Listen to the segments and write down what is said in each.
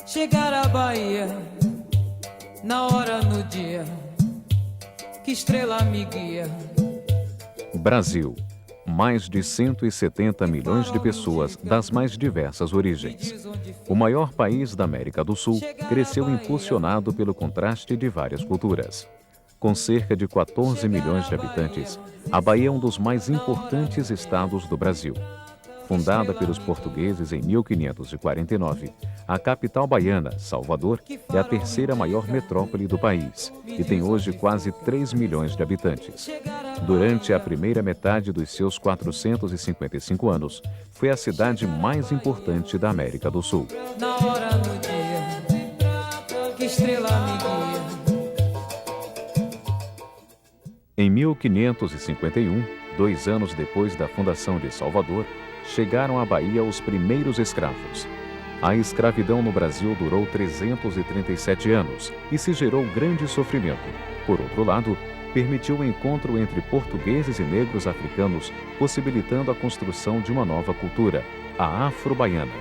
chegar à Bahia, na hora, no dia, que estrela me guia. Brasil. Mais de 170 milhões de pessoas das mais diversas origens. O maior país da América do Sul cresceu impulsionado pelo contraste de várias culturas. Com cerca de 14 milhões de habitantes, a Bahia é um dos mais importantes estados do Brasil. Fundada pelos portugueses em 1549, a capital baiana, Salvador, é a terceira maior metrópole do país e tem hoje quase 3 milhões de habitantes. Durante a primeira metade dos seus 455 anos, foi a cidade mais importante da América do Sul. Na hora, no dia, que estrela me guia. Em 1551, 2 anos depois da fundação de Salvador, chegaram à Bahia os primeiros escravos. A escravidão no Brasil durou 337 anos e se gerou grande sofrimento. Por outro lado, permitiu o encontro entre portugueses e negros africanos, possibilitando a construção de uma nova cultura, a afro-baiana.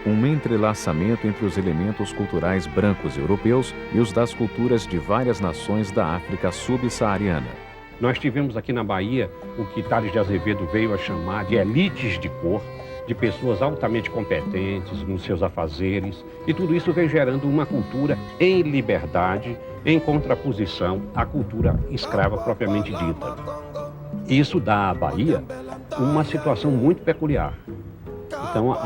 Um entrelaçamento entre os elementos culturais brancos europeus e os das culturas de várias nações da África subsaariana. Nós tivemos aqui na Bahia o que Tales de Azevedo veio a chamar de elites de cor, de pessoas altamente competentes nos seus afazeres, e tudo isso veio gerando uma cultura em liberdade, em contraposição à cultura escrava propriamente dita. Isso dá à Bahia uma situação muito peculiar. Então,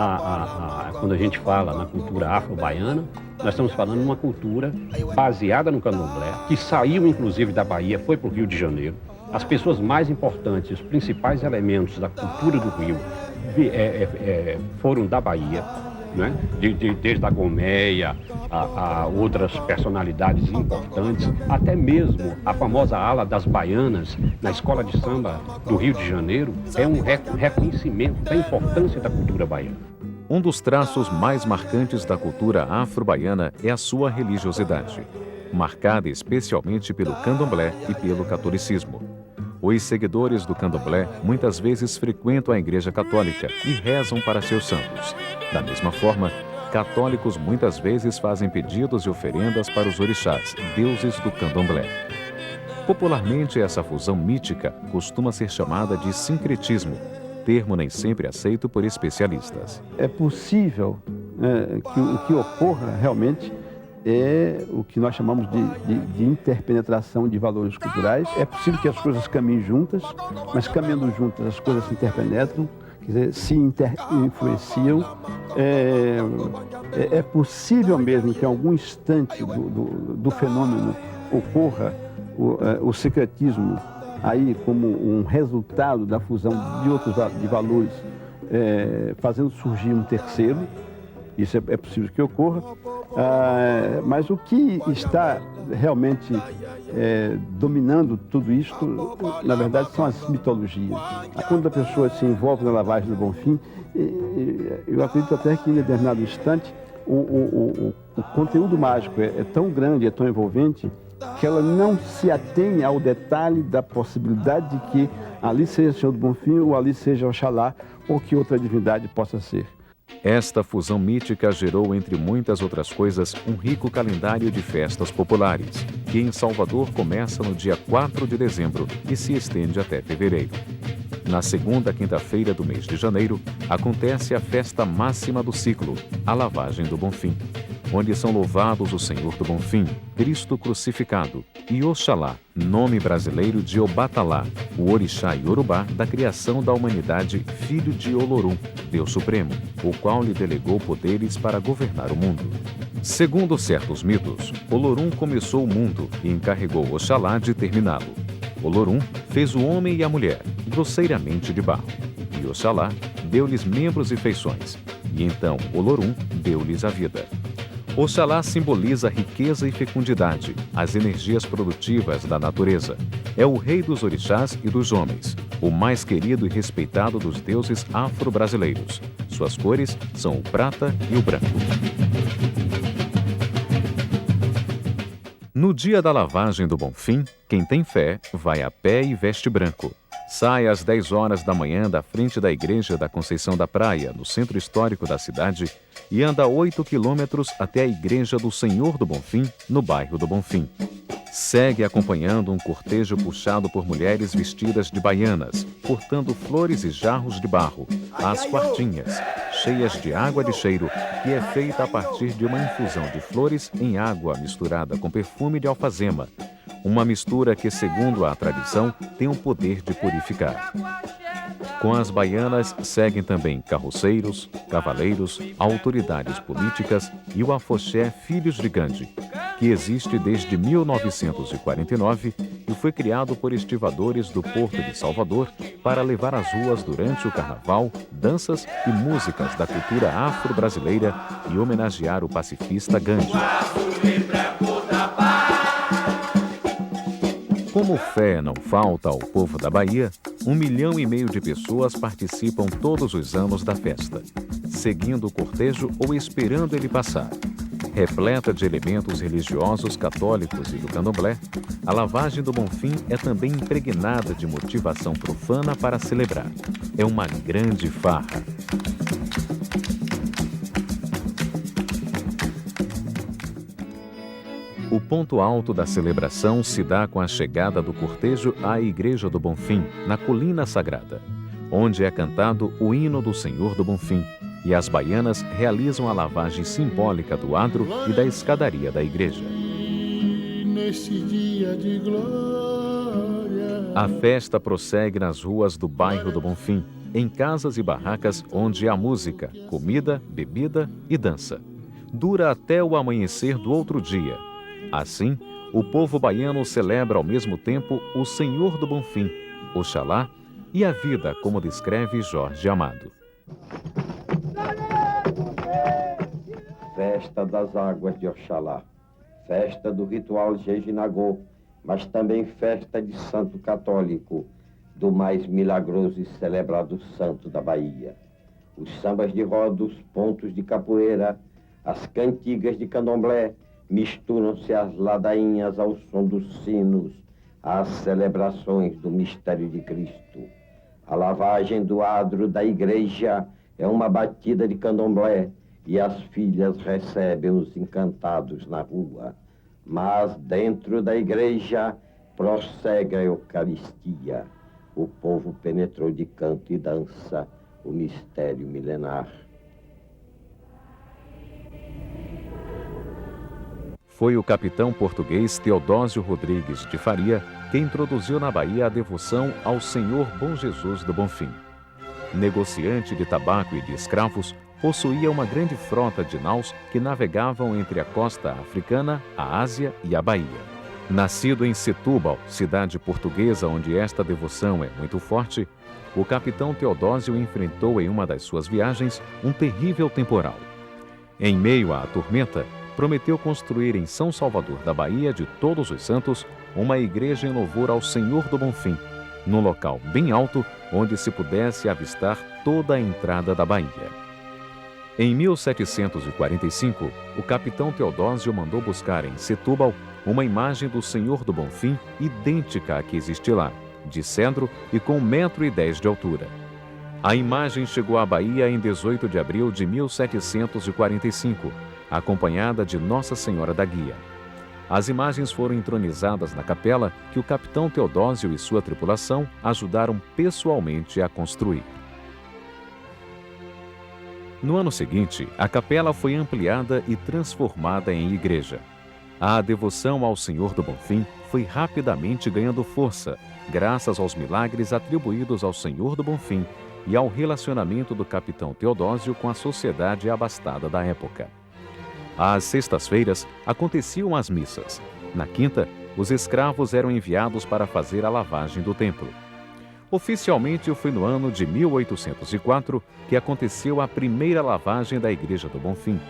quando a gente fala na cultura afro-baiana, nós estamos falando de uma cultura baseada no candomblé, que saiu inclusive da Bahia, foi para o Rio de Janeiro. As pessoas mais importantes, os principais elementos da cultura do Rio foram da Bahia, né? Desde a Gomeia a outras personalidades importantes, até mesmo a famosa ala das baianas na escola de samba do Rio de Janeiro é um reconhecimento da importância da cultura baiana. Um dos traços mais marcantes da cultura afro-baiana é a sua religiosidade, marcada especialmente pelo candomblé e pelo catolicismo. Os seguidores do candomblé muitas vezes frequentam a Igreja Católica e rezam para seus santos. Da mesma forma, católicos muitas vezes fazem pedidos e oferendas para os orixás, deuses do candomblé. Popularmente, essa fusão mítica costuma ser chamada de sincretismo, termo nem sempre aceito por especialistas. É possível que o que ocorra realmente é o que nós chamamos de interpenetração de valores culturais. É possível que as coisas caminhem juntas, mas caminhando juntas as coisas se interpenetram, quer dizer, se influenciam. É possível mesmo que em algum instante do fenômeno ocorra o secretismo aí como um resultado da fusão de valores, fazendo surgir um terceiro. Isso é possível que ocorra, mas o que está realmente dominando tudo isto, na verdade, são as mitologias. Quando a pessoa se envolve na lavagem do Bonfim, eu acredito até que em determinado instante o conteúdo mágico é tão grande, é tão envolvente, que ela não se atém ao detalhe da possibilidade de que ali seja o Senhor do Bonfim ou ali seja Oxalá ou que outra divindade possa ser. Esta fusão mítica gerou, entre muitas outras coisas, um rico calendário de festas populares, que em Salvador começa no dia 4 de dezembro e se estende até fevereiro. Na segunda quinta-feira do mês de janeiro, acontece a festa máxima do ciclo, a lavagem do Bonfim, onde são louvados o Senhor do Bonfim, Cristo crucificado, e Oxalá, nome brasileiro de Obatalá, o orixá iorubá da criação da humanidade, filho de Olorum, Deus Supremo, o qual lhe delegou poderes para governar o mundo. Segundo certos mitos, Olorum começou o mundo e encarregou Oxalá de terminá-lo. Olorum fez o homem e a mulher, grosseiramente de barro, e Oxalá deu-lhes membros e feições, e então Olorum deu-lhes a vida. Oxalá simboliza riqueza e fecundidade, as energias produtivas da natureza. É o rei dos orixás e dos homens, o mais querido e respeitado dos deuses afro-brasileiros. Suas cores são o prata e o branco. No dia da lavagem do Bonfim, quem tem fé vai a pé e veste branco. Sai às 10 horas da manhã da frente da Igreja da Conceição da Praia, no centro histórico da cidade, e anda 8 quilômetros até a Igreja do Senhor do Bonfim, no bairro do Bonfim. Segue acompanhando um cortejo puxado por mulheres vestidas de baianas, portando flores e jarros de barro, às quartinhas, cheias de água de cheiro, que é feita a partir de uma infusão de flores em água misturada com perfume de alfazema, uma mistura que, segundo a tradição, tem o poder de purificar. Com as baianas seguem também carroceiros, cavaleiros, autoridades políticas e o afoxé Filhos de Gandhi, que existe desde 1949 e foi criado por estivadores do Porto de Salvador para levar às ruas durante o carnaval danças e músicas da cultura afro-brasileira e homenagear o pacifista Gandhi. Como fé não falta ao povo da Bahia, 1,5 milhão de pessoas participam todos os anos da festa, seguindo o cortejo ou esperando ele passar. Repleta de elementos religiosos católicos e do candomblé, a lavagem do Bonfim é também impregnada de motivação profana para celebrar. É uma grande farra. O ponto alto da celebração se dá com a chegada do cortejo à Igreja do Bonfim, na Colina Sagrada, onde é cantado o hino do Senhor do Bonfim, e as baianas realizam a lavagem simbólica do adro e da escadaria da igreja. A festa prossegue nas ruas do bairro do Bonfim, em casas e barracas onde há música, comida, bebida e dança. Dura até o amanhecer do outro dia. Assim, o povo baiano celebra ao mesmo tempo o Senhor do Bonfim, Oxalá, e a vida, como descreve Jorge Amado. Festa das águas de Oxalá, festa do ritual Jejinagô, mas também festa de santo católico, do mais milagroso e celebrado santo da Bahia. Os sambas de roda, os pontos de capoeira, as cantigas de candomblé, misturam-se às ladainhas ao som dos sinos, às celebrações do mistério de Cristo. A lavagem do adro da igreja é uma batida de candomblé e as filhas recebem os encantados na rua. Mas dentro da igreja prossegue a Eucaristia. O povo penetrou de canto e dança o mistério milenar. Foi o capitão português Teodósio Rodrigues de Faria que introduziu na Bahia a devoção ao Senhor Bom Jesus do Bonfim. Negociante de tabaco e de escravos, possuía uma grande frota de naus que navegavam entre a costa africana, a Ásia e a Bahia. Nascido em Setúbal, cidade portuguesa onde esta devoção é muito forte, o capitão Teodósio enfrentou em uma das suas viagens um terrível temporal. Em meio à tormenta, prometeu construir em São Salvador da Bahia de Todos os Santos uma igreja em louvor ao Senhor do Bonfim, num local bem alto onde se pudesse avistar toda a entrada da Bahia. Em 1745, o capitão Teodósio mandou buscar em Setúbal uma imagem do Senhor do Bonfim idêntica à que existe lá, de cedro e com 1,10 metros de altura. A imagem chegou à Bahia em 18 de abril de 1745, acompanhada de Nossa Senhora da Guia. As imagens foram entronizadas na capela que o capitão Teodósio e sua tripulação ajudaram pessoalmente a construir. No ano seguinte, a capela foi ampliada e transformada em igreja. A devoção ao Senhor do Bonfim foi rapidamente ganhando força, graças aos milagres atribuídos ao Senhor do Bonfim e ao relacionamento do capitão Teodósio com a sociedade abastada da época. Às sextas-feiras aconteciam as missas. Na quinta, os escravos eram enviados para fazer a lavagem do templo. Oficialmente, foi no ano de 1804 que aconteceu a primeira lavagem da Igreja do Bonfim,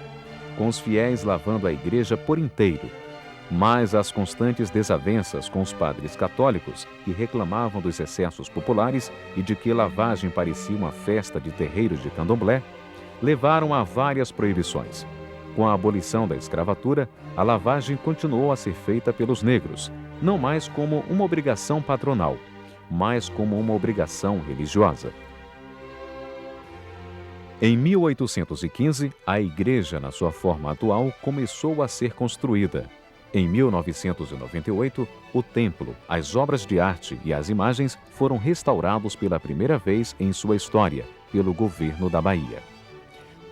com os fiéis lavando a igreja por inteiro. Mas as constantes desavenças com os padres católicos, que reclamavam dos excessos populares e de que lavagem parecia uma festa de terreiros de candomblé, levaram a várias proibições. Com a abolição da escravatura, a lavagem continuou a ser feita pelos negros, não mais como uma obrigação patronal, mas como uma obrigação religiosa. Em 1815, a igreja, na sua forma atual, começou a ser construída. Em 1998, o templo, as obras de arte e as imagens foram restaurados pela primeira vez em sua história, pelo governo da Bahia.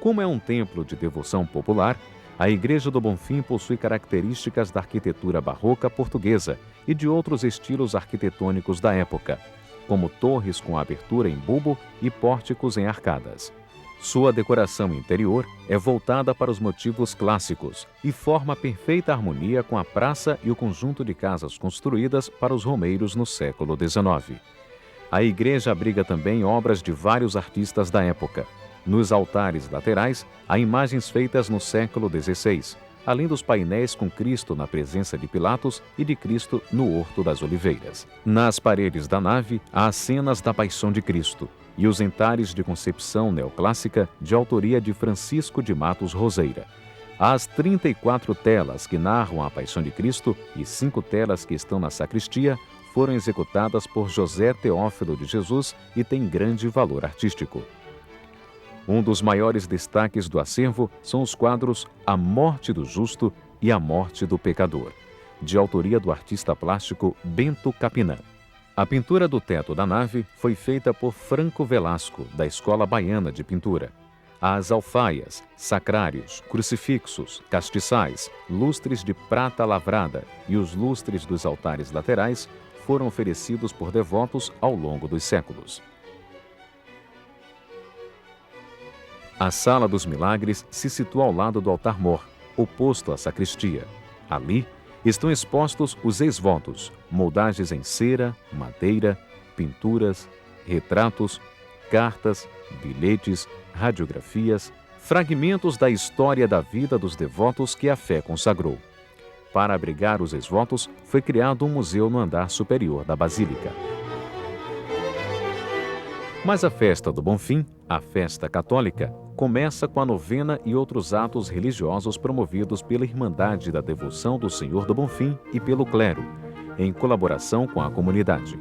Como é um templo de devoção popular, a Igreja do Bonfim possui características da arquitetura barroca portuguesa e de outros estilos arquitetônicos da época, como torres com abertura em bulbo e pórticos em arcadas. Sua decoração interior é voltada para os motivos clássicos e forma perfeita harmonia com a praça e o conjunto de casas construídas para os romeiros no século XIX. A igreja abriga também obras de vários artistas da época. Nos altares laterais, há imagens feitas no século XVI, além dos painéis com Cristo na presença de Pilatos e de Cristo no Horto das Oliveiras. Nas paredes da nave, há as cenas da Paixão de Cristo e os entalhes de concepção neoclássica de autoria de Francisco de Matos Roseira. As 34 telas que narram a Paixão de Cristo e 5 telas que estão na sacristia foram executadas por José Teófilo de Jesus e têm grande valor artístico. Um dos maiores destaques do acervo são os quadros A Morte do Justo e A Morte do Pecador, de autoria do artista plástico Bento Capinã. A pintura do teto da nave foi feita por Franco Velasco, da Escola Baiana de Pintura. As alfaias, sacrários, crucifixos, castiçais, lustres de prata lavrada e os lustres dos altares laterais foram oferecidos por devotos ao longo dos séculos. A Sala dos Milagres se situa ao lado do altar-mor, oposto à sacristia. Ali estão expostos os ex-votos, moldagens em cera, madeira, pinturas, retratos, cartas, bilhetes, radiografias, fragmentos da história da vida dos devotos que a fé consagrou. Para abrigar os ex-votos, foi criado um museu no andar superior da Basílica. Mas a festa do Bonfim, a festa católica, começa com a novena e outros atos religiosos promovidos pela Irmandade da Devoção do Senhor do Bonfim e pelo clero, em colaboração com a comunidade.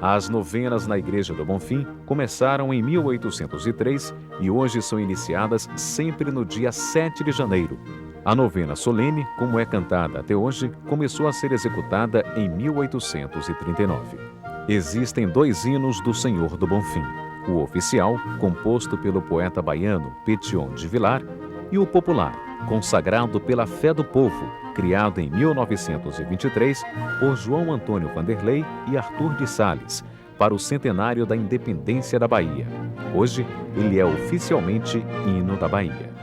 As novenas na Igreja do Bonfim começaram em 1803 e hoje são iniciadas sempre no dia 7 de janeiro. A novena solene, como é cantada até hoje, começou a ser executada em 1839. Existem 2 hinos do Senhor do Bonfim: o oficial, composto pelo poeta baiano Petion de Vilar, e o popular, consagrado pela fé do povo, criado em 1923 por João Antônio Vanderlei e Arthur de Sales, para o centenário da independência da Bahia. Hoje, ele é oficialmente hino da Bahia.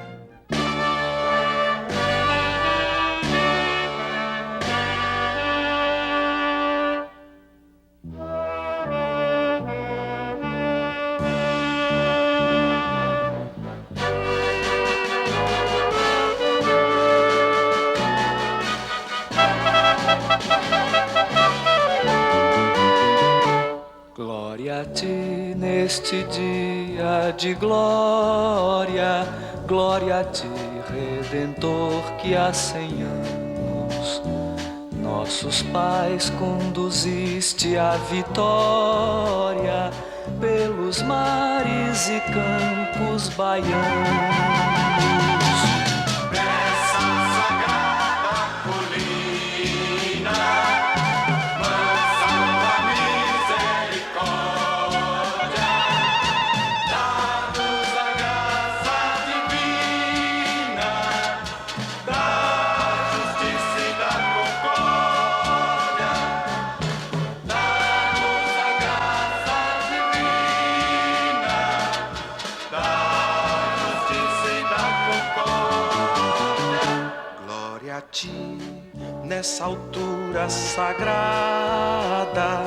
Glória a ti neste dia de glória, glória a ti, Redentor, que há 100 anos nossos pais conduziste à vitória pelos mares e campos baianos. Nessa altura sagrada,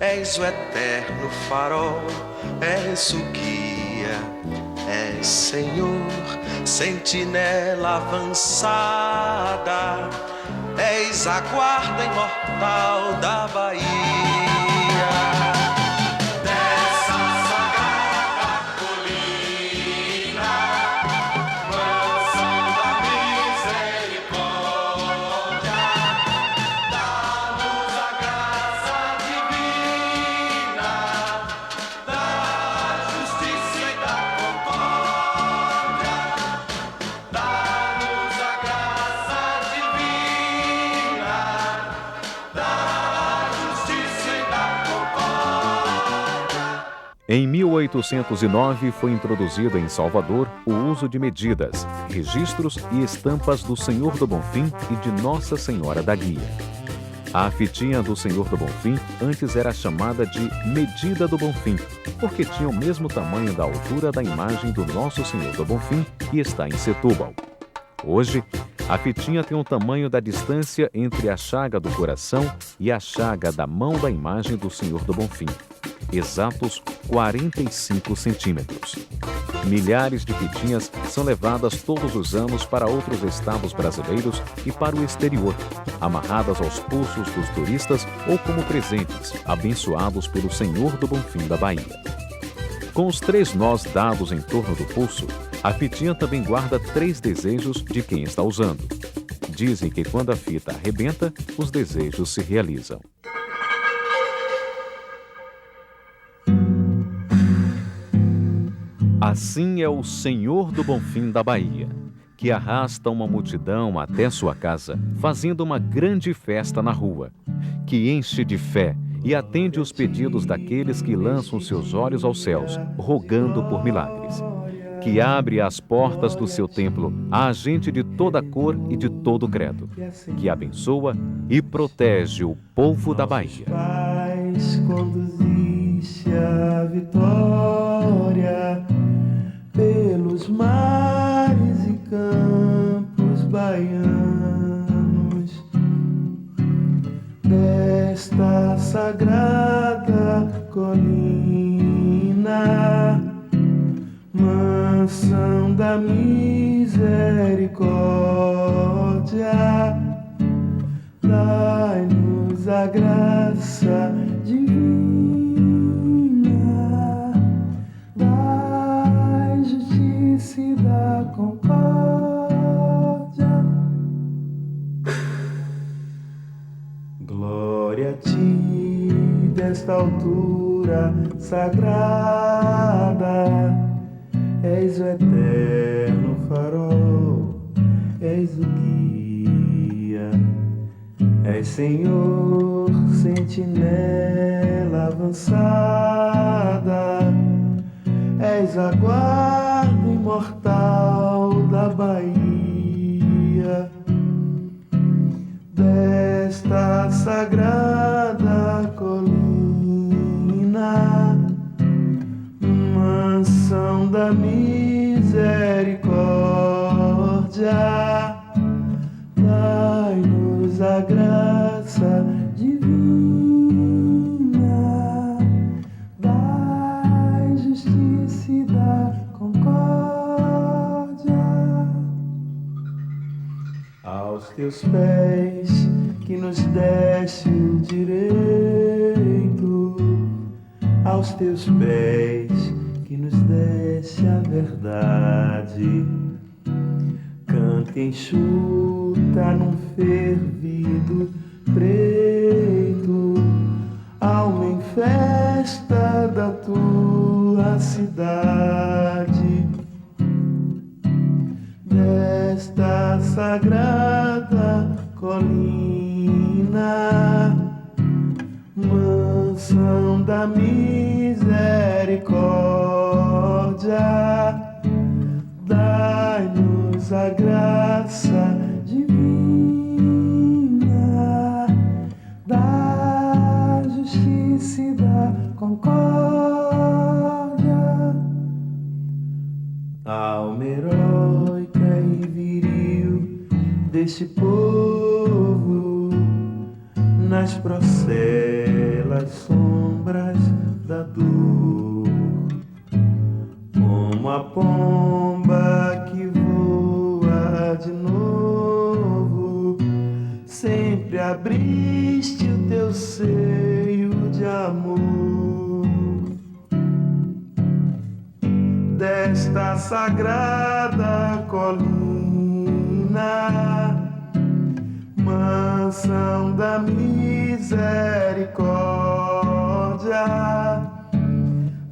és o eterno farol, és o guia, és Senhor, sentinela avançada, és a guarda imortal da Bahia. Em 1809 foi introduzido em Salvador o uso de medidas, registros e estampas do Senhor do Bonfim e de Nossa Senhora da Guia. A fitinha do Senhor do Bonfim antes era chamada de medida do Bonfim, porque tinha o mesmo tamanho da altura da imagem do Nosso Senhor do Bonfim, que está em Setúbal. Hoje, a fitinha tem o tamanho da distância entre a chaga do coração e a chaga da mão da imagem do Senhor do Bonfim, exatos 45 centímetros. Milhares de fitinhas são levadas todos os anos para outros estados brasileiros e para o exterior, amarradas aos pulsos dos turistas ou como presentes, abençoados pelo Senhor do Bonfim da Bahia. Com os 3 nós dados em torno do pulso, a fitinha também guarda 3 desejos de quem está usando. Dizem que quando a fita arrebenta, os desejos se realizam. Assim é o Senhor do Bonfim da Bahia, que arrasta uma multidão até sua casa, fazendo uma grande festa na rua, que enche de fé e atende os pedidos daqueles que lançam seus olhos aos céus, rogando por milagres, que abre as portas do seu templo a gente de toda cor e de todo credo, que abençoa e protege o povo da Bahia. Conduziste a vitória pelos mares e campos baianos desta sagrada colina, mansão da misericórdia, dai-nos a graça divina. Da concórdia. Glória a ti desta altura sagrada, és o eterno farol, és o guia, és Senhor, sentinela avançada, és a guarda imortal da Bahia, desta sagrada colina, mansão da misericórdia, dai-nos a graça divina, da justiça e da concórdia. Aos teus pés que nos deste o direito, aos teus pés que nos deste a verdade, canta e enxuta num fervido preto, alma em festa da tua cidade, desta sagrada colina, mansão da misericórdia, dai-nos a graça divina, da justiça e da concórdia, alma heróica e viril deste povo, nas procelas sombras da dor, como a pomba que voa de novo, sempre abriste o teu seio de amor, desta sagrada colina, mansão da misericórdia,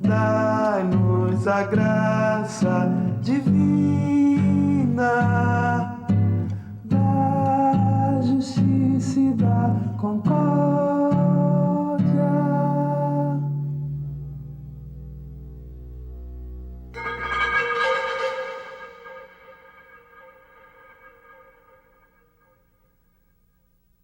dai-nos a graça divina, da justiça e da concórdia.